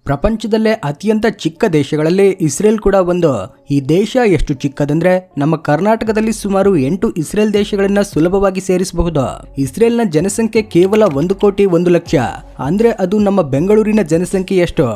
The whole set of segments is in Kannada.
ಪ್ರಪಂಚದಲ್ಲೇ ಅತ್ಯಂತ ಚಿಕ್ಕ ದೇಶಗಳಲ್ಲಿ ಇಸ್ರೇಲ್ ಕೂಡ ಒಂದು. ಈ ದೇಶ ಎಷ್ಟು ಚಿಕ್ಕದಂದ್ರೆ ನಮ್ಮ ಕರ್ನಾಟಕದಲ್ಲಿ ಸುಮಾರು 8 ಇಸ್ರೇಲ್ ದೇಶಗಳನ್ನ ಸುಲಭವಾಗಿ ಸೇರಿಸಬಹುದು. ಇಸ್ರೇಲ್ನ ಜನಸಂಖ್ಯೆ ಕೇವಲ 1,01,00,000 ಅಂದ್ರೆ ಅದು ನಮ್ಮ ಬೆಂಗಳೂರಿನ ಜನಸಂಖ್ಯೆಯಷ್ಟು.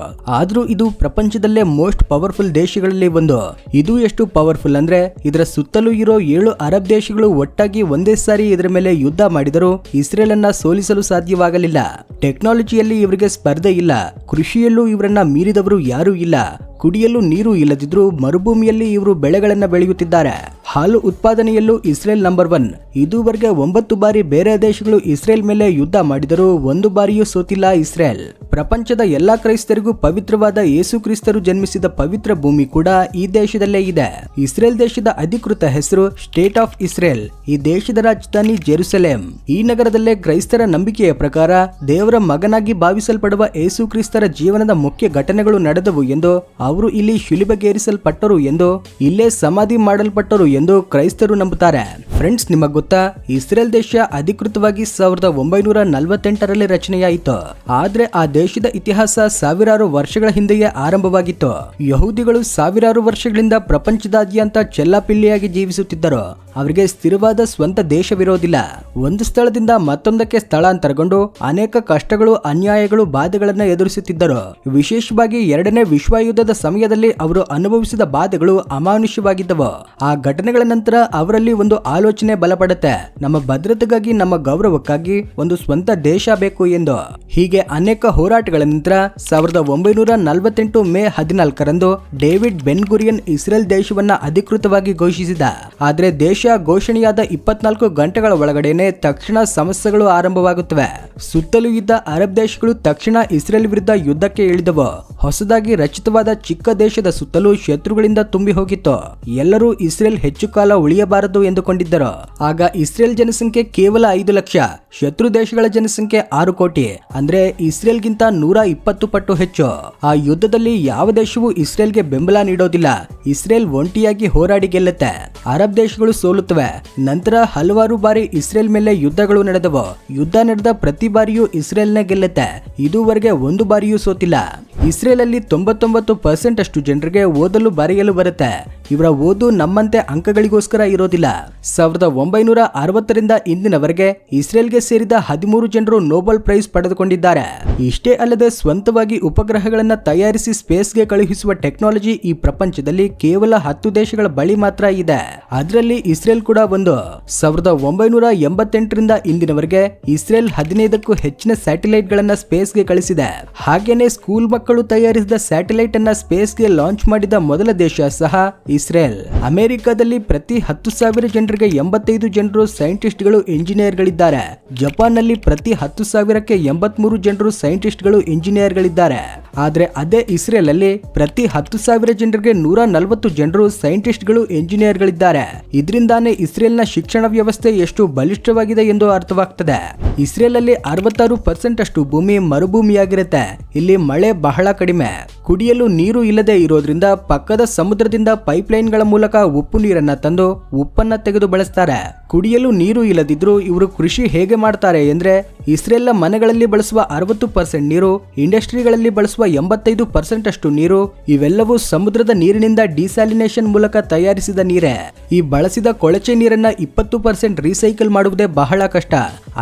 ಆದ್ರೂ ಇದು ಪ್ರಪಂಚದಲ್ಲೇ ಮೋಸ್ಟ್ ಪವರ್ಫುಲ್ ದೇಶಗಳಲ್ಲಿ ಒಂದು. ಇದು ಎಷ್ಟು ಪವರ್ಫುಲ್ ಅಂದ್ರೆ ಇದರ ಸುತ್ತಲೂ ಇರೋ 7 ಅರಬ್ ದೇಶಗಳು ಒಟ್ಟಾಗಿ ಒಂದೇ ಸಾರಿ ಇದರ ಮೇಲೆ ಯುದ್ಧ ಮಾಡಿದರೂ ಇಸ್ರೇಲ್ ಅನ್ನ ಸೋಲಿಸಲು ಸಾಧ್ಯವಾಗಲಿಲ್ಲ. ಟೆಕ್ನಾಲಜಿಯಲ್ಲಿ ಇವರಿಗೆ ಸ್ಪರ್ಧೆ ಇಲ್ಲ, ಕೃಷಿಯಲ್ಲೂ ಇವರನ್ನ ಮೀರಿದವರು ಯಾರೂ ಇಲ್ಲ. ಕುಡಿಯಲು ನೀರು ಇಲ್ಲದಿದ್ರೂ ಮರುಭೂಮಿಯಲ್ಲಿ ಇವರು ಬೆಳೆಗಳನ್ನ ಬೆಳೆಯುತ್ತಿದ್ದಾರೆ. ಹಾಲು ಉತ್ಪಾದನೆಯಲ್ಲೂ ಇಸ್ರೇಲ್ ನಂಬರ್ 1. ಇದುವರೆಗೆ 9 ಬಾರಿ ಬೇರೆ ದೇಶಗಳು ಇಸ್ರೇಲ್ ಮೇಲೆ ಯುದ್ಧ ಮಾಡಿದರೂ 1 ಬಾರಿಯೂ ಸೋತಿಲ್ಲ ಇಸ್ರೇಲ್. ಪ್ರಪಂಚದ ಎಲ್ಲಾ ಕ್ರೈಸ್ತರಿಗೂ ಪವಿತ್ರವಾದ ಯೇಸು ಕ್ರಿಸ್ತರು ಜನ್ಮಿಸಿದ ಪವಿತ್ರ ಭೂಮಿ ಕೂಡ ಈ ದೇಶದಲ್ಲೇ ಇದೆ. ಇಸ್ರೇಲ್ ದೇಶದ ಅಧಿಕೃತ ಹೆಸರು ಸ್ಟೇಟ್ ಆಫ್ ಇಸ್ರೇಲ್. ಈ ದೇಶದ ರಾಜಧಾನಿ ಜೆರುಸಲೇಂ. ಈ ನಗರದಲ್ಲೇ ಕ್ರೈಸ್ತರ ನಂಬಿಕೆಯ ಪ್ರಕಾರ ದೇವರ ಮಗನಾಗಿ ಭಾವಿಸಲ್ಪಡುವ ಯೇಸು ಕ್ರಿಸ್ತರ ಜೀವನದ ಮುಖ್ಯ ಘಟನೆಗಳು ನಡೆದವು ಎಂದು, ಅವರು ಇಲ್ಲಿ ಶಿಲುಬೆಗೇರಿಸಲ್ಪಟ್ಟರು ಎಂದು, ಇಲ್ಲೇ ಸಮಾಧಿ ಮಾಡಲ್ಪಟ್ಟರು ಎಂದು ಕ್ರೈಸ್ತರು ನಂಬುತ್ತಾರೆ. ಫ್ರೆಂಡ್ಸ್, ನಿಮಗೆ ಗೊತ್ತಾ, ಇಸ್ರೇಲ್ ದೇಶ ಅಧಿಕೃತವಾಗಿ 1948ರಲ್ಲಿ ರಚನೆಯಾಯಿತು. ಆದ್ರೆ ಆ ದೇಶದ ಇತಿಹಾಸ ಸಾವಿರಾರು ವರ್ಷಗಳ ಹಿಂದೆಯೇ ಆರಂಭವಾಗಿತ್ತು. ಯಹೂದಿಗಳು ಸಾವಿರಾರು ವರ್ಷಗಳಿಂದ ಪ್ರಪಂಚದಾದ್ಯಂತ ಚೆಲ್ಲಾಪಿಲ್ಲಿಯಾಗಿ ಜೀವಿಸುತ್ತಿದ್ದರು. ಅವರಿಗೆ ಸ್ಥಿರವಾದ ಸ್ವಂತ ದೇಶವಿರೋದಿಲ್ಲ. ಒಂದು ಸ್ಥಳದಿಂದ ಮತ್ತೊಂದಕ್ಕೆ ಸ್ಥಳಾಂತರಗೊಂಡು ಅನೇಕ ಕಷ್ಟಗಳು, ಅನ್ಯಾಯಗಳು, ಬಾಧೆಗಳನ್ನ ಎದುರಿಸುತ್ತಿದ್ದರು. ವಿಶೇಷವಾಗಿ 2ನೇ ವಿಶ್ವಯುದ್ಧದ ಸಮಯದಲ್ಲಿ ಅವರು ಅನುಭವಿಸಿದ ಬಾಧೆಗಳು ಅಮಾನುಷ್ಯವಾಗಿದ್ದವು. ಆ ಘಟನೆಗಳ ನಂತರ ಅವರಲ್ಲಿ ಒಂದು ಆಲೋಚನೆ ಬಲಪಡುತ್ತೆ, ನಮ್ಮ ಭದ್ರತೆಗಾಗಿ, ನಮ್ಮ ಗೌರವಕ್ಕಾಗಿ ಒಂದು ಸ್ವಂತ ದೇಶ ಬೇಕು ಎಂದು. ಹೀಗೆ ಅನೇಕ ಹೋರಾಟಗಳ ನಂತರ 1948 ಮೇ 14ರಂದು ಡೇವಿಡ್ ಬೆನ್ ಗುರಿಯನ್ ಇಸ್ರೇಲ್ ದೇಶವನ್ನ ಅಧಿಕೃತವಾಗಿ ಘೋಷಿಸಿದ. ಆದ್ರೆ ದೇಶ ಘೋಷಣೆಯಾದ 24 ಗಂಟೆಗಳ ಒಳಗಡೆನೆ ತಕ್ಷಣ ಸಮಸ್ಯೆಗಳು ಆರಂಭವಾಗುತ್ತವೆ. ಸುತ್ತಲೂ ಇದ್ದ ಅರಬ್ ದೇಶಗಳು ತಕ್ಷಣ ಇಸ್ರೇಲ್ ವಿರುದ್ಧ ಯುದ್ಧಕ್ಕೆ ಇಳಿದವು. ಹೊಸದಾಗಿ ರಚಿತವಾದ ಚಿಕ್ಕ ದೇಶದ ಸುತ್ತಲೂ ಶತ್ರುಗಳಿಂದ ತುಂಬಿ ಹೋಗಿತ್ತು. ಎಲ್ಲರೂ ಇಸ್ರೇಲ್ ಹೆಚ್ಚು ಕಾಲ ಉಳಿಯಬಾರದು ಎಂದುಕೊಂಡಿದ್ದರು. ಆಗ ಇಸ್ರೇಲ್ ಜನಸಂಖ್ಯೆ ಕೇವಲ 5 ಲಕ್ಷ, ಶತ್ರು ದೇಶಗಳ ಜನಸಂಖ್ಯೆ 6 ಕೋಟಿ, ಅಂದ್ರೆ ಇಸ್ರೇಲ್ಗಿಂತ 120 ಪಟ್ಟು ಹೆಚ್ಚು. ಆ ಯುದ್ಧದಲ್ಲಿ ಯಾವ ದೇಶವೂ ಇಸ್ರೇಲ್ಗೆ ಬೆಂಬಲ ನೀಡೋದಿಲ್ಲ. ಇಸ್ರೇಲ್ ಒಂಟಿಯಾಗಿ ಹೋರಾಡಿ ಗೆಲ್ಲುತ್ತೆ. ಅರಬ್ ದೇಶಗಳು ಸೋಲುತ್ತವೆ. ನಂತರ ಹಲವಾರು ಬಾರಿ ಇಸ್ರೇಲ್ ಮೇಲೆ ಯುದ್ಧಗಳು ನಡೆದವು. ಯುದ್ಧ ನಡೆದ ಪ್ರತಿ ಬಾರಿಯೂ ಇಸ್ರೇಲ್ನೇ ಗೆಲ್ಲುತ್ತೆ. ಇದುವರೆಗೆ 1 ಬಾರಿಯೂ ಸೋತಿಲ್ಲ. ಇಸ್ರೇಲ್ ಅಲ್ಲಿ 99% ಅಷ್ಟು ಜನರಿಗೆ ಓದಲು ಬರೆಯಲು ಬರುತ್ತೆ. ಇವರ ಓದು ನಮ್ಮಂತೆ ಅಂಕಗಳಿಗೋಸ್ಕರ ಇರೋದಿಲ್ಲ. 1960ರಿಂದ ಇಂದಿನವರೆಗೆ ಇಸ್ರೇಲ್ಗೆ ಸೇರಿದ 13 ಜನರು ನೊಬೆಲ್ ಪ್ರೈಸ್ ಪಡೆದುಕೊಂಡಿದ್ದಾರೆ. ಇಷ್ಟೇ ಅಲ್ಲದೆ ಸ್ವಂತವಾಗಿ ಉಪಗ್ರಹಗಳನ್ನ ತಯಾರಿಸಿ ಸ್ಪೇಸ್ಗೆ ಕಳುಹಿಸುವ ಟೆಕ್ನಾಲಜಿ ಈ ಪ್ರಪಂಚದಲ್ಲಿ ಕೇವಲ 10 ದೇಶಗಳ ಬಳಿ ಮಾತ್ರ ಇದೆ. ಅದರಲ್ಲಿ ಇಸ್ರೇಲ್ ಕೂಡ ಒಂದು. 1988ರಿಂದ ಇಂದಿನವರೆಗೆ ಇಸ್ರೇಲ್ 15ಕ್ಕೂ ಹೆಚ್ಚಿನ ಸ್ಯಾಟಲೈಟ್ ಗಳನ್ನ ಸ್ಪೇಸ್ಗೆ ಕಳಿಸಿದೆ. ಹಾಗೇನೆ ಸ್ಕೂಲ್ ಮಕ್ಕಳು ತಯಾರಿಸಿದ ಸ್ಯಾಟಲೈಟ್ ಅನ್ನ ಸ್ಪೇಸ್ಗೆ ಲಾಂಚ್ ಮಾಡಿದ ಮೊದಲ ದೇಶ ಸಹ ಇಸ್ರೇಲ್. ಅಮೆರಿಕದಲ್ಲಿ ಪ್ರತಿ 10,000 ಜನರಿಗೆ 85 ಜನರು ಸೈಂಟಿಸ್ಟ್ಗಳು, ಇಂಜಿನಿಯರ್ಗಳಿದ್ದಾರೆ. ಜಪಾನ್ ನಲ್ಲಿ ಪ್ರತಿ 10,000ಕ್ಕೆ 83 ಜನರು ಸೈಂಟಿಸ್ಟ್ಗಳು, ಇಂಜಿನಿಯರ್ಗಳಿದ್ದಾರೆ. ಆದ್ರೆ ಅದೇ ಇಸ್ರೇಲ್ ಅಲ್ಲಿ ಪ್ರತಿ 10,000 ಜನರಿಗೆ 140 ಜನರು ಸೈಂಟಿಸ್ಟ್ಗಳು, ಇಂಜಿನಿಯರ್ಗಳಿದ್ದಾರೆ. ಇದರಿಂದಾನೇ ಇಸ್ರೇಲ್ನ ಶಿಕ್ಷಣ ವ್ಯವಸ್ಥೆ ಎಷ್ಟು ಬಲಿಷ್ಠವಾಗಿದೆ ಎಂದು ಅರ್ಥವಾಗ್ತದೆ. ಇಸ್ರೇಲ್ ಅಲ್ಲಿ 66% ಅಷ್ಟು ಭೂಮಿ ಮರುಭೂಮಿಯಾಗಿರುತ್ತೆ. ಇಲ್ಲಿ ಮಳೆ ಬಹಳ ಕಡಿಮೆ. ಕುಡಿಯಲು ನೀರು ಇಲ್ಲದೆ ಇರೋದ್ರಿಂದ ಪಕ್ಕದ ಸಮುದ್ರದಿಂದ ಪೈಪ್ಲೈನ್ ಗಳ ಮೂಲಕ ಉಪ್ಪು ನೀರನ್ನ ತಂದು ಉಪ್ಪನ್ನ ತೆಗೆದು ಬಳಸ್ತಾರೆ. ಕುಡಿಯಲು ನೀರು ಇಲ್ಲದಿದ್ರೂ ಇವರು ಕೃಷಿ ಹೇಗೆ ಮಾಡ್ತಾರೆ ಅಂದ್ರೆ, ಇಸ್ರೇಲ್ನ ಮನೆಗಳಲ್ಲಿ ಬಳಸುವ 60% ನೀರು, ಇಂಡಸ್ಟ್ರಿಗಳಲ್ಲಿ ಬಳಸುವ 85% ಅಷ್ಟು ನೀರು, ಇವೆಲ್ಲವೂ ಸಮುದ್ರದ ನೀರಿನಿಂದ ಡಿಸ್ಯಾಲಿನೇಷನ್ ಮೂಲಕ ತಯಾರಿಸಿದ ನೀರೇ. ಈ ಬಳಸಿದ ಕೊಳಚೆ ನೀರನ್ನ 20% ರೀಸೈಕಲ್ ಮಾಡುವುದೇ ಬಹಳ ಕಷ್ಟ.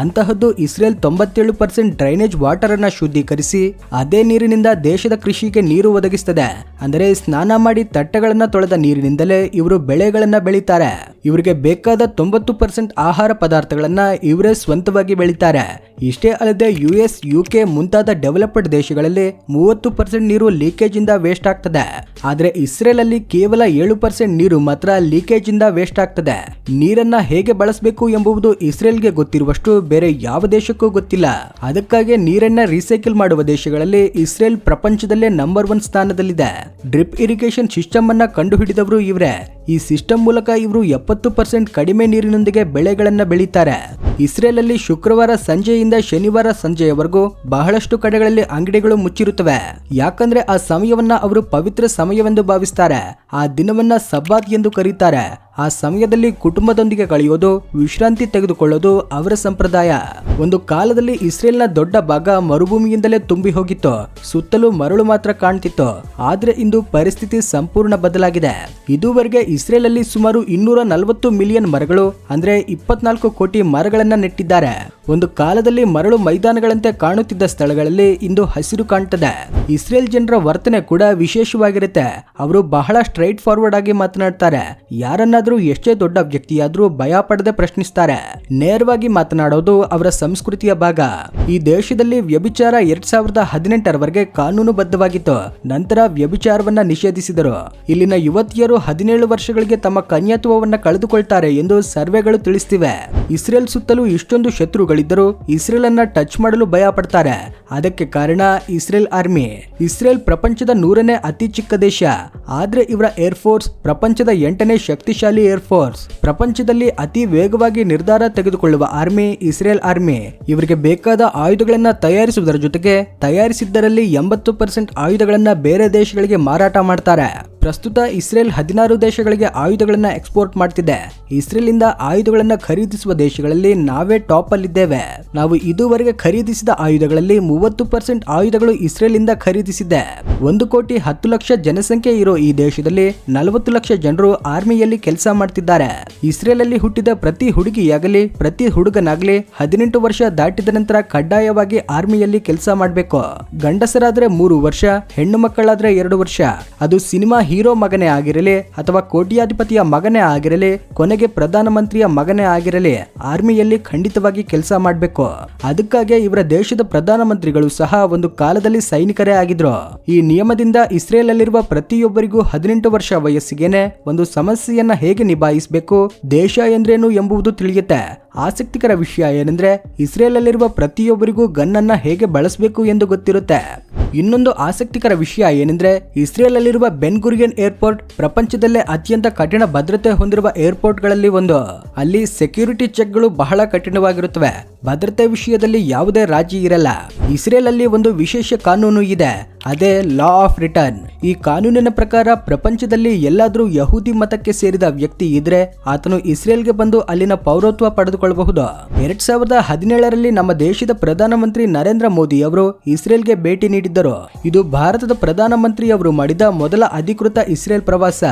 ಅಂತಹದ್ದು ಇಸ್ರೇಲ್ 97% ಡ್ರೈನೇಜ್ ವಾಟರ್ ಅನ್ನ ಶುದ್ಧೀಕರಿಸಿ ಅದೇ ನೀರಿನಿಂದ ದೇಶದ ಕೃಷಿಗೆ ನೀರು ಒದಗಿಸುತ್ತದೆ. ಅಂದರೆ ಸ್ನಾನ ಮಾಡಿ ತಟ್ಟೆಗಳನ್ನ ತೊಳೆದ ನೀರಿನಿಂದಲೇ ಇವರು ಬೆಳೆಗಳನ್ನ ಬೆಳೀತಾರೆ. ಇವರಿಗೆ ಬೇಕಾದ 90% ಆಹಾರ ಪದಾರ್ಥಗಳನ್ನ ಇವರೇ ಸ್ವಂತವಾಗಿ ಬೆಳೀತಾರೆ. ಇಷ್ಟೇ ಅಲ್ಲದೆ US, UK ಮುಂತಾದ ಡೆವಲಪ್ಡ್ ದೇಶಗಳಲ್ಲಿ 30% ನೀರು ಲೀಕೇಜ್ ಇಂದ ವೇಸ್ಟ್ ಆಗ್ತದೆ. ಆದ್ರೆ ಇಸ್ರೇಲ್ ಅಲ್ಲಿ ಕೇವಲ 7% ನೀರು ಮಾತ್ರ ಲೀಕೇಜ್ ಇಂದ ವೇಸ್ಟ್ ಆಗ್ತದೆ. ನೀರನ್ನ ಹೇಗೆ ಬಳಸಬೇಕು ಎಂಬುದು ಇಸ್ರೇಲ್ಗೆ ಗೊತ್ತಿರುವಷ್ಟು ಬೇರೆ ಯಾವ ದೇಶಕ್ಕೂ ಗೊತ್ತಿಲ್ಲ. ಅದಕ್ಕಾಗಿ ನೀರನ್ನ ರೀಸೈಕಲ್ ಮಾಡುವ ದೇಶಗಳಲ್ಲಿ ಇಸ್ರೇಲ್ ಪ್ರಪಂಚದಲ್ಲೇ ನಂಬರ್ 1 ಸ್ಥಾನದಲ್ಲಿದೆ. ಡ್ರಿಪ್ ಇರಿಗೇಷನ್ ಸಿಸ್ಟಮ್ ಅನ್ನ ಕಂಡುಹಿಡಿದವರು ಇವರೇ. ಈ ಸಿಸ್ಟಮ್ ಮೂಲಕ ಇವರು 70% ಕಡಿಮೆ ನೀರಿನೊಂದಿಗೆ ಬೆಳೆಗಳನ್ನ ಬೆಳೀತಾರೆ. ಇಸ್ರೇಲ್ ಅಲ್ಲಿ ಶುಕ್ರವಾರ ಸಂಜೆಯಿಂದ ಶನಿವಾರ ಸಂಜೆಯವರೆಗೂ ಬಹಳಷ್ಟು ಕಡೆಗಳಲ್ಲಿ ಅಂಗಡಿಗಳು ಮುಚ್ಚಿರುತ್ತವೆ. ಯಾಕಂದ್ರೆ ಆ ಸಮಯವನ್ನ ಅವರು ಪವಿತ್ರ ಸಮಯವೆಂದು ಭಾವಿಸ್ತಾರೆ. ಆ ದಿನವನ್ನ ಸಬ್ಬಾತ್ ಎಂದು ಕರೀತಾರೆ. ಆ ಸಮಯದಲ್ಲಿ ಕುಟುಂಬದೊಂದಿಗೆ ಕಳೆಯೋದು, ವಿಶ್ರಾಂತಿ ತೆಗೆದುಕೊಳ್ಳೋದು ಅವರ ಸಂಪ್ರದಾಯ. ಒಂದು ಕಾಲದಲ್ಲಿ ಇಸ್ರೇಲ್ನ ದೊಡ್ಡ ಭಾಗ ಮರುಭೂಮಿಯಿಂದಲೇ ತುಂಬಿ ಹೋಗಿತ್ತು, ಸುತ್ತಲೂ ಮರಳು ಮಾತ್ರ ಕಾಣ್ತಿತ್ತು. ಆದ್ರೆ ಇಂದು ಪರಿಸ್ಥಿತಿ ಸಂಪೂರ್ಣ ಬದಲಾಗಿದೆ. ಇದುವರೆಗೆ ಇಸ್ರೇಲ್ ಅಲ್ಲಿ ಸುಮಾರು 240 ಮಿಲಿಯನ್ ಮರಗಳು ಅಂದ್ರೆ 24 ಕೋಟಿ ಮರಗಳನ್ನ ನೆಟ್ಟಿದ್ದಾರೆ. ಒಂದು ಕಾಲದಲ್ಲಿ ಮರಳು ಮೈದಾನಗಳಂತೆ ಕಾಣುತ್ತಿದ್ದ ಸ್ಥಳಗಳಲ್ಲಿ ಇಂದು ಹಸಿರು ಕಾಣ್ತದೆ. ಇಸ್ರೇಲ್ ಜನರ ವರ್ತನೆ ಕೂಡ ವಿಶೇಷವಾಗಿರುತ್ತೆ. ಅವರು ಬಹಳ ಸ್ಟ್ರೈಟ್ ಫಾರ್ವರ್ಡ್ ಆಗಿ ಮಾತನಾಡ್ತಾರೆ. ಯಾರನ್ನಾದ್ರೂ ಎಷ್ಟೇ ದೊಡ್ಡ ವ್ಯಕ್ತಿಯಾದ್ರೂ ಭಯ ಪಡದೆ ಪ್ರಶ್ನಿಸ್ತಾರೆ. ನೇರವಾಗಿ ಮಾತನಾಡೋದು ಅವರ ಸಂಸ್ಕೃತಿಯ ಭಾಗ. ಈ ದೇಶದಲ್ಲಿ ವ್ಯಭಿಚಾರ 2018ರವರೆಗೆ ಕಾನೂನುಬದ್ಧವಾಗಿತ್ತು. ನಂತರ ವ್ಯಭಿಚಾರವನ್ನ ನಿಷೇಧಿಸಿದರು. ಇಲ್ಲಿನ ಯುವತಿಯರು 17 ವರ್ಷಗಳಿಗೆ ತಮ್ಮ ಕನ್ಯಾತ್ವವನ್ನ ಕಳೆದುಕೊಳ್ತಾರೆ ಎಂದು ಸರ್ವೆಗಳು ತಿಳಿಸ್ತಿವೆ. ಇಸ್ರೇಲ್ ಸುತ್ತಲೂ ಇಷ್ಟೊಂದು ಶತ್ರುಗಳಿದ್ದರೂ ಇಸ್ರೇಲ್ ಅನ್ನ ಟಚ್ ಮಾಡಲು ಭಯ ಪಡ್ತಾರೆ. ಅದಕ್ಕೆ ಕಾರಣ ಇಸ್ರೇಲ್ ಆರ್ಮಿ. ಇಸ್ರೇಲ್ ಪ್ರಪಂಚದ 100ನೇ ಅತಿ ಚಿಕ್ಕ ದೇಶ. ಆದ್ರೆ ಇವರ ಏರ್ ಫೋರ್ಸ್ ಪ್ರಪಂಚದ 8ನೇ ಶಕ್ತಿಶಾಲಿ ಏರ್ ಫೋರ್ಸ್. ಪ್ರಪಂಚದಲ್ಲಿ ಅತಿ ವೇಗವಾಗಿ ನಿರ್ಧಾರ ತೆಗೆದುಕೊಳ್ಳುವ ಆರ್ಮಿ ಇಸ್ರೇಲ್ ಆರ್ಮಿ. ಇವರಿಗೆ ಬೇಕಾದ ಆಯುಧಗಳನ್ನ ತಯಾರಿಸುವುದರ ಜೊತೆಗೆ ತಯಾರಿಸಿದ್ದರಲ್ಲಿ 80% ಆಯುಧಗಳನ್ನ ಬೇರೆ ದೇಶಗಳಿಗೆ ಮಾರಾಟ ಮಾಡ್ತಾರೆ. ಪ್ರಸ್ತುತ ಇಸ್ರೇಲ್ 16 ದೇಶಗಳಿಗೆ ಆಯುಧಗಳನ್ನ ಎಕ್ಸ್ಪೋರ್ಟ್ ಮಾಡ್ತಿದೆ. ಇಸ್ರೇಲ್ ಇಂದ ಆಯುಧಗಳನ್ನ ಖರೀದಿಸುವ ದೇಶಗಳಲ್ಲಿ ನಾವೇ ಟಾಪ್ ಅಲ್ಲಿದ್ದೇವೆ. ನಾವು ಇದುವರೆಗೆ ಖರೀದಿಸಿದ ಆಯುಧಗಳಲ್ಲಿ 30% ಆಯುಧಗಳು ಇಸ್ರೇಲ್ ಇಂದ ಖರೀದಿಸಿದೆ. 1,10,00,000 ಜನಸಂಖ್ಯೆ ಇರೋ ಈ ದೇಶದಲ್ಲಿ 40 ಲಕ್ಷ ಜನರು ಆರ್ಮಿಯಲ್ಲಿ ಕೆಲಸ ಮಾಡ್ತಿದ್ದಾರೆ. ಇಸ್ರೇಲ್ ಅಲ್ಲಿ ಹುಟ್ಟಿದ ಪ್ರತಿ ಹುಡುಗಿಯಾಗಲಿ ಪ್ರತಿ ಹುಡುಗನಾಗಲಿ 18 ವರ್ಷ ದಾಟಿದ ನಂತರ ಕಡ್ಡಾಯವಾಗಿ ಆರ್ಮಿಯಲ್ಲಿ ಕೆಲಸ ಮಾಡಬೇಕು. ಗಂಡಸರಾದ್ರೆ 3 ವರ್ಷ, ಹೆಣ್ಣು ಮಕ್ಕಳಾದ್ರೆ 2 ವರ್ಷ. ಅದು ಸಿನಿಮಾ ಹೀರೋ ಮಗನೇ ಆಗಿರಲಿ ಅಥವಾ ಕೋಟ್ಯಾಧಿಪತಿಯ ಮಗನೇ ಆಗಿರಲಿ, ಕೊನೆಗೆ ಪ್ರಧಾನಮಂತ್ರಿಯ ಮಗನೇ ಆಗಿರಲಿ, ಆರ್ಮಿಯಲ್ಲಿ ಖಂಡಿತವಾಗಿ ಕೆಲಸ ಮಾಡಬೇಕು. ಅದಕ್ಕಾಗಿ ಇವರ ದೇಶದ ಪ್ರಧಾನಮಂತ್ರಿಗಳು ಸಹ ಒಂದು ಕಾಲದಲ್ಲಿ ಸೈನಿಕರೇ ಆಗಿದ್ರು. ಈ ನಿಯಮದಿಂದ ಇಸ್ರೇಲ್ ಅಲ್ಲಿರುವ ಪ್ರತಿಯೊಬ್ಬರಿಗೂ 18 ವರ್ಷ ವಯಸ್ಸಿಗೆನೆ ಒಂದು ಸಮಸ್ಯೆಯನ್ನ ಹೇಗೆ ನಿಭಾಯಿಸಬೇಕು, ದೇಶ ಎಂದ್ರೇನು ಎಂಬುದು ತಿಳಿಯುತ್ತೆ. ಆಸಕ್ತಿಕರ ವಿಷಯ ಏನಂದ್ರೆ ಇಸ್ರೇಲ್ ಅಲ್ಲಿರುವ ಪ್ರತಿಯೊಬ್ಬರಿಗೂ ಗನ್ ಅನ್ನ ಹೇಗೆ ಬಳಸಬೇಕು ಎಂದು ಗೊತ್ತಿರುತ್ತೆ. ಇನ್ನೊಂದು ಆಸಕ್ತಿಕರ ವಿಷಯ ಏನೆಂದ್ರೆ ಇಸ್ರೇಲ್ ಅಲ್ಲಿರುವ ಬೆನ್ ಗುರಿಯನ್ ಏರ್ಪೋರ್ಟ್ ಪ್ರಪಂಚದಲ್ಲೇ ಅತ್ಯಂತ ಕಠಿಣ ಭದ್ರತೆ ಹೊಂದಿರುವ ಏರ್ಪೋರ್ಟ್ ಗಳಲ್ಲಿ ಒಂದು. ಅಲ್ಲಿ ಸೆಕ್ಯೂರಿಟಿ ಚೆಕ್ ಗಳು ಬಹಳ ಕಠಿಣವಾಗಿರುತ್ತವೆ. ಭದ್ರತೆ ವಿಷಯದಲ್ಲಿ ಯಾವುದೇ ರಾಜಿ ಇರಲ್ಲ. ಇಸ್ರೇಲ್ ಅಲ್ಲಿ ಒಂದು ವಿಶೇಷ ಕಾನೂನು ಇದೆ, ಅದೇ ಲಾ ಆಫ್ ರಿಟರ್ನ್. ಈ ಕಾನೂನಿನ ಪ್ರಕಾರ ಪ್ರಪಂಚದಲ್ಲಿ ಎಲ್ಲಾದ್ರೂ ಯಹೂದಿ ಮತಕ್ಕೆ ಸೇರಿದ ವ್ಯಕ್ತಿ ಇದ್ರೆ ಆತನು ಇಸ್ರೇಲ್ಗೆ ಬಂದು ಅಲ್ಲಿನ ಪೌರತ್ವ ಪಡೆದುಕೊಳ್ಳಬಹುದು. 2017ರಲ್ಲಿ ನಮ್ಮ ದೇಶದ ಪ್ರಧಾನಮಂತ್ರಿ ನರೇಂದ್ರ ಮೋದಿ ಅವರು ಇಸ್ರೇಲ್ಗೆ ಭೇಟಿ ನೀಡಿದ್ದರು. ಇದು ಭಾರತದ ಪ್ರಧಾನಮಂತ್ರಿ ಅವರು ಮಾಡಿದ ಮೊದಲ ಅಧಿಕೃತ ಇಸ್ರೇಲ್ ಪ್ರವಾಸ.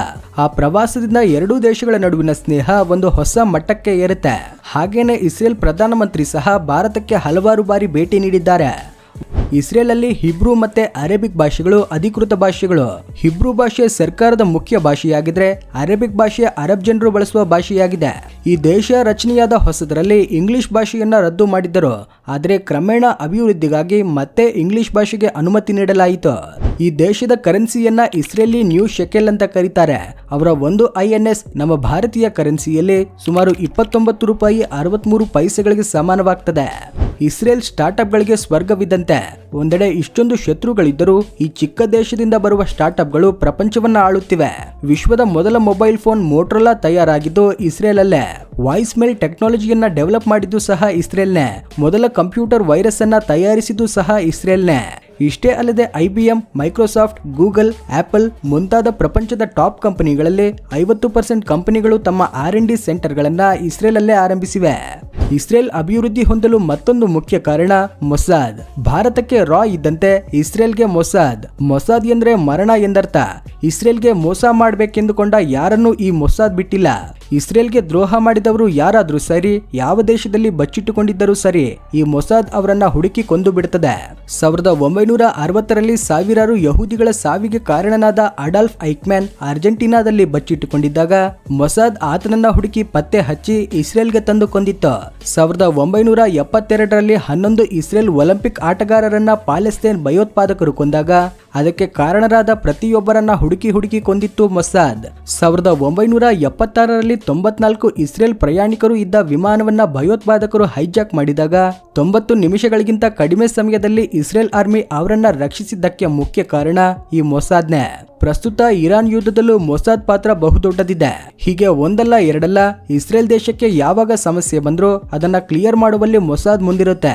ಆ ಪ್ರವಾಸದಿಂದ ಎರಡೂ ದೇಶಗಳ ನಡುವಿನ ಸ್ನೇಹ ಒಂದು ಹೊಸ ಮಟ್ಟಕ್ಕೆ ಏರುತ್ತೆ. ಹಾಗೇನೆ ಇಸ್ರೇಲ್ ಪ್ರಧಾನಮಂತ್ರಿ ಸಹ ಭಾರತಕ್ಕೆ ಹಲವಾರು ಬಾರಿ ಭೇಟಿ ನೀಡಿದ್ದಾರೆ. ಇಸ್ರೇಲ್ ಅಲ್ಲಿ ಹಿಬ್ರೂ ಮತ್ತೆ ಅರೇಬಿಕ್ ಭಾಷೆಗಳು ಅಧಿಕೃತ ಭಾಷೆಗಳು. ಹಿಬ್ರೂ ಭಾಷೆ ಸರ್ಕಾರದ ಮುಖ್ಯ ಭಾಷೆಯಾಗಿದ್ರೆ ಅರೇಬಿಕ್ ಭಾಷೆ ಅರಬ್ ಜನರು ಬಳಸುವ ಭಾಷೆಯಾಗಿದೆ. ಈ ದೇಶ ರಚನೆಯಾದ ಹೊಸದರಲ್ಲಿ ಇಂಗ್ಲಿಷ್ ಭಾಷೆಯನ್ನ ರದ್ದು ಮಾಡಿದ್ದರು. ಆದರೆ ಕ್ರಮೇಣ ಅಭಿವೃದ್ಧಿಗಾಗಿ ಮತ್ತೆ ಇಂಗ್ಲಿಷ್ ಭಾಷೆಗೆ ಅನುಮತಿ ನೀಡಲಾಯಿತು. ಈ ದೇಶದ ಕರೆನ್ಸಿಯನ್ನ ಇಸ್ರೇಲಿ ನ್ಯೂ ಶೆಕೆಲ್ ಅಂತ ಕರೀತಾರೆ. ಅವರ ಒಂದು INS ನಮ್ಮ ಭಾರತೀಯ ಕರೆನ್ಸಿಯಲ್ಲಿ ಸುಮಾರು 29 ರೂಪಾಯಿ 63 ಪೈಸೆಗಳಿಗೆ ಸಮಾನವಾಗ್ತದೆ. ಇಸ್ರೇಲ್ ಸ್ಟಾರ್ಟ್ಅಪ್ ಗಳಿಗೆ ಸ್ವರ್ಗವಿದ್ದಂತೆ. ಒಂದೆಡೆ ಇಷ್ಟೊಂದು ಶತ್ರುಗಳಿದ್ದರೂ ಈ ಚಿಕ್ಕ ದೇಶದಿಂದ ಬರುವ ಸ್ಟಾರ್ಟ್ಅಪ್ ಗಳು ಪ್ರಪಂಚವನ್ನ ಆಳುತ್ತಿವೆ. ವಿಶ್ವದ ಮೊದಲ ಮೊಬೈಲ್ ಫೋನ್ ಮೋಟರೋಲಾ ತಯಾರಾಗಿದ್ದು ಇಸ್ರೇಲ್ ಅಲ್ಲೇ. ವಾಯ್ಸ್ ಮೇಲ್ ಟೆಕ್ನಾಲಜಿಯನ್ನ ಡೆವಲಪ್ ಮಾಡಿದ್ದು ಸಹ ಇಸ್ರೇಲ್ನೇ. ಮೊದಲ ಕಂಪ್ಯೂಟರ್ ವೈರಸ್ ಅನ್ನ ತಯಾರಿಸಿದ್ದು ಸಹ ಇಸ್ರೇಲ್ನೇ. ಇಷ್ಟೇ ಅಲ್ಲದೆ IBM, ಮೈಕ್ರೋಸಾಫ್ಟ್, ಗೂಗಲ್, ಆಪಲ್ ಮುಂತಾದ ಪ್ರಪಂಚದ ಟಾಪ್ ಕಂಪನಿಗಳಲ್ಲಿ 50% ಕಂಪನಿಗಳು ತಮ್ಮ R&D ಸೆಂಟರ್ಗಳನ್ನ ಇಸ್ರೇಲ್ ಅಲ್ಲೇ ಆರಂಭಿಸಿವೆ. ಇಸ್ರೇಲ್ ಅಭಿವೃದ್ಧಿ ಹೊಂದಲು ಮತ್ತೊಂದು ಮುಖ್ಯ ಕಾರಣ ಮೊಸಾದ್. ಭಾರತಕ್ಕೆ ರಾ ಇದ್ದಂತೆ ಇಸ್ರೇಲ್ಗೆ ಮೊಸಾದ್. ಮೊಸಾದ್ ಎಂದ್ರೆ ಮರಣ ಎಂದರ್ಥ. ಇಸ್ರೇಲ್ಗೆ ಮೋಸ ಮಾಡಬೇಕೆಂದುಕೊಂಡ ಯಾರನ್ನೂ ಈ ಮೊಸಾದ್ ಬಿಟ್ಟಿಲ್ಲ. ಇಸ್ರೇಲ್ಗೆ ದ್ರೋಹ ಮಾಡಿದವರು ಯಾರಾದ್ರೂ ಸರಿ, ಯಾವ ದೇಶದಲ್ಲಿ ಬಚ್ಚಿಟ್ಟುಕೊಂಡಿದ್ದರೂ ಸರಿ, ಈ ಮೊಸಾದ್ ಅವರನ್ನ ಹುಡುಕಿ ಕೊಂದು ಬಿಡುತ್ತದೆ. 1960ರಲ್ಲಿ ಸಾವಿರಾರು ಯಹೂದಿಗಳ ಸಾವಿಗೆ ಕಾರಣನಾದ ಅಡಾಲ್ಫ್ ಐಕ್ಮ್ಯಾನ್ ಅರ್ಜೆಂಟೀನಾದಲ್ಲಿ ಬಚ್ಚಿಟ್ಟುಕೊಂಡಿದ್ದಾಗ ಮೊಸಾದ್ ಆತನನ್ನ ಹುಡುಕಿ ಪತ್ತೆ ಹಚ್ಚಿ ಇಸ್ರೇಲ್ಗೆ ತಂದು ಕೊಂದಿತ್ತು. 1972ರಲ್ಲಿ 11 ಇಸ್ರೇಲ್ ಒಲಿಂಪಿಕ್ ಆಟಗಾರರನ್ನ ಪಾಲೆಸ್ತೇನ್ ಭಯೋತ್ಪಾದಕರು ಕೊಂದಾಗ ಅದಕ್ಕೆ ಕಾರಣರಾದ ಪ್ರತಿಯೊಬ್ಬರನ್ನ ಹುಡುಕಿ ಕೊಂದಿತ್ತು ಮೊಸಾದ್. 1976ರಲ್ಲಿ 94 ಇಸ್ರೇಲ್ ಪ್ರಯಾಣಿಕರು ಇದ್ದ ವಿಮಾನವನ್ನ ಭಯೋತ್ಪಾದಕರು ಹೈಜಾಕ್ ಮಾಡಿದಾಗ 90 ನಿಮಿಷಗಳಿಗಿಂತ ಕಡಿಮೆ ಸಮಯದಲ್ಲಿ ಇಸ್ರೇಲ್ ಆರ್ಮಿ ಅವರನ್ನ ರಕ್ಷಿಸಿದ್ದಕ್ಕೆ ಮುಖ್ಯ ಕಾರಣ ಈ ಮೊಸಾದ್ನೇ. ಪ್ರಸ್ತುತ ಇರಾನ್ ಯುದ್ಧದಲ್ಲೂ ಮೊಸಾದ್ ಪಾತ್ರ ಬಹುದೊಡ್ಡದಿದೆ. ಹೀಗೆ ಒಂದಲ್ಲ ಎರಡಲ್ಲ ಇಸ್ರೇಲ್ ದೇಶಕ್ಕೆ ಯಾವಾಗ ಸಮಸ್ಯೆ ಬಂದ್ರೂ ಅದನ್ನ ಕ್ಲಿಯರ್ ಮಾಡುವಲ್ಲಿ ಮೊಸಾದ್ ಮುಂದಿರುತ್ತೆ.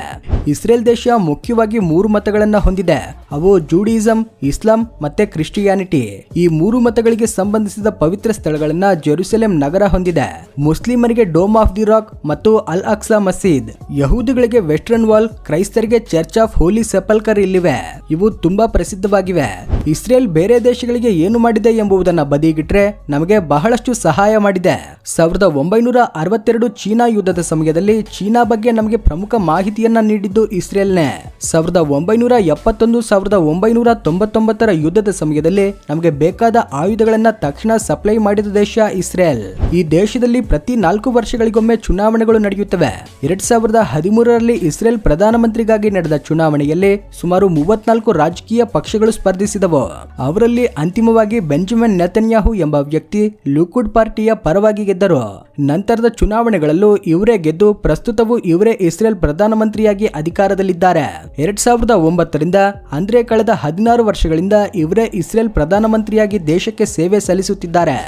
ಇಸ್ರೇಲ್ ದೇಶ ಮುಖ್ಯವಾಗಿ 3 ಮತಗಳನ್ನ ಹೊಂದಿದೆ. ಅವು ಜೂಡಿಸಂ, ಇಸ್ಲಾಂ ಮತ್ತೆ ಕ್ರಿಶ್ಚಿಯಾನಿಟಿ. ಈ 3 ಮತಗಳಿಗೆ ಸಂಬಂಧಿಸಿದ ಪವಿತ್ರ ಸ್ಥಳಗಳನ್ನ ಜೆರುಸಲೇಂ ನಗರ ಹೊಂದಿದೆ. ಮುಸ್ಲಿಮರಿಗೆ ಡೋಮ್ ಆಫ್ ದಿ ರಾಕ್ ಮತ್ತು ಅಲ್ ಅಕ್ಸಾ ಮಸೀದ್, ಯಹೂದಿಗಳಿಗೆ ವೆಸ್ಟರ್ನ್ ವಾಲ್, ಕ್ರೈಸ್ತರಿಗೆ ಚರ್ಚ್ ಆಫ್ ಹೋಲಿ ಸೆಪಲ್ಕರ್ ಇಲ್ಲಿವೆ. ಇವು ತುಂಬಾ ಪ್ರಸಿದ್ಧವಾಗಿವೆ. ಇಸ್ರೇಲ್ ಬೇರೆ ದೇಶಗಳಿಗೆ ಏನು ಮಾಡಿದೆ ಎಂಬುದನ್ನ ಬದಿಗಿಟ್ರೆ ನಮಗೆ ಬಹಳಷ್ಟು ಸಹಾಯ ಮಾಡಿದೆ. 1962 ಚೀನಾ ಯುದ್ಧದ ಸಮಯದಲ್ಲಿ ಚೀನಾ ಬಗ್ಗೆ ನಮಗೆ ಪ್ರಮುಖ ಮಾಹಿತಿಯನ್ನ ನೀಡಿದ್ದು ಇಸ್ರೇಲ್ನೇ. 1971 1999 ಯುದ್ಧದ ಸಮಯದಲ್ಲಿ ನಮಗೆ ಬೇಕಾದ ಆಯುಧಗಳನ್ನ ತಕ್ಷಣ ಸಪ್ಲೈ ಮಾಡಿದ ದೇಶ ಇಸ್ರೇಲ್. ಈ ದೇಶದಲ್ಲಿ ಪ್ರತಿ 4 ವರ್ಷಗಳಿಗೊಮ್ಮೆ ಚುನಾವಣೆಗಳು ನಡೆಯುತ್ತವೆ. 2013ರಲ್ಲಿ ಇಸ್ರೇಲ್ ಪ್ರಧಾನಮಂತ್ರಿಗಾಗಿ ನಡೆದ ಚುನಾವಣೆಯಲ್ಲಿ ಸುಮಾರು 34 ರಾಜಕೀಯ ಪಕ್ಷಗಳು ಸ್ಪರ್ಧಿಸಿದವು. ಅವರಲ್ಲಿ ಅಂತಿಮವಾಗಿ ಬೆಂಜಮಿನ್ ನೆತನ್ಯಾಹು ಎಂಬ ವ್ಯಕ್ತಿ ಲಿಕುಡ್ ಪಾರ್ಟಿಯ ಪರವಾಗಿ ಗೆದ್ದರು. ನಂತರದ ಚುನಾವಣೆಗಳಲ್ಲೂ ಇವರೇ ಗೆದ್ದು ಪ್ರಸ್ತುತವೂ ಇವರೇ ಇಸ್ರೇಲ್ ಪ್ರಧಾನಮಂತ್ರಿಯಾಗಿ ಅಧಿಕಾರದಲ್ಲಿದ್ದಾರೆ. 2009ರಿಂದ ಅಂದ್ರೆ ಕಳೆದ 16 ವರ್ಷಗಳಿಂದ ಇವರೇ ಇಸ್ರೇಲ್ ಪ್ರಧಾನಮಂತ್ರಿಯಾಗಿ ದೇಶಕ್ಕೆ ಸೇವೆ ಸಲ್ಲಿಸುತ್ತಿದ್ದಾರೆ.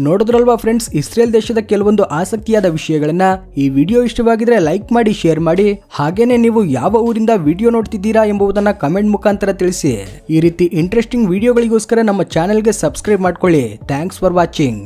ನೋಡಿದ್ರಲ್ವಾ ಫ್ರೆಂಡ್ಸ್, ಇಸ್ರೇಲ್ ದೇಶದ ಕೆಲವೊಂದು ಆಸಕ್ತಿಯಾದ ವಿಷಯಗಳನ್ನ. ಈ ವಿಡಿಯೋ ಇಷ್ಟವಾಗಿದ್ರೆ ಲೈಕ್ ಮಾಡಿ, ಶೇರ್ ಮಾಡಿ. ಹಾಗೇನೆ ನೀವು ಯಾವ ಊರಿಂದ ವಿಡಿಯೋ ನೋಡ್ತಿದ್ದೀರಾ ಎಂಬುದನ್ನ ಕಮೆಂಟ್ ಮುಖಾಂತರ ತಿಳಿಸಿ. ಈ ರೀತಿ ಇಂಟ್ರೆಸ್ಟಿಂಗ್ ವಿಡಿಯೋಗಳಿಗೋಸ್ಕರ ನಮ್ಮ ಚಾನೆಲ್ಗೆ ಸಬ್ಸ್ಕ್ರೈಬ್ ಮಾಡ್ಕೊಳ್ಳಿ. Thanks for watching.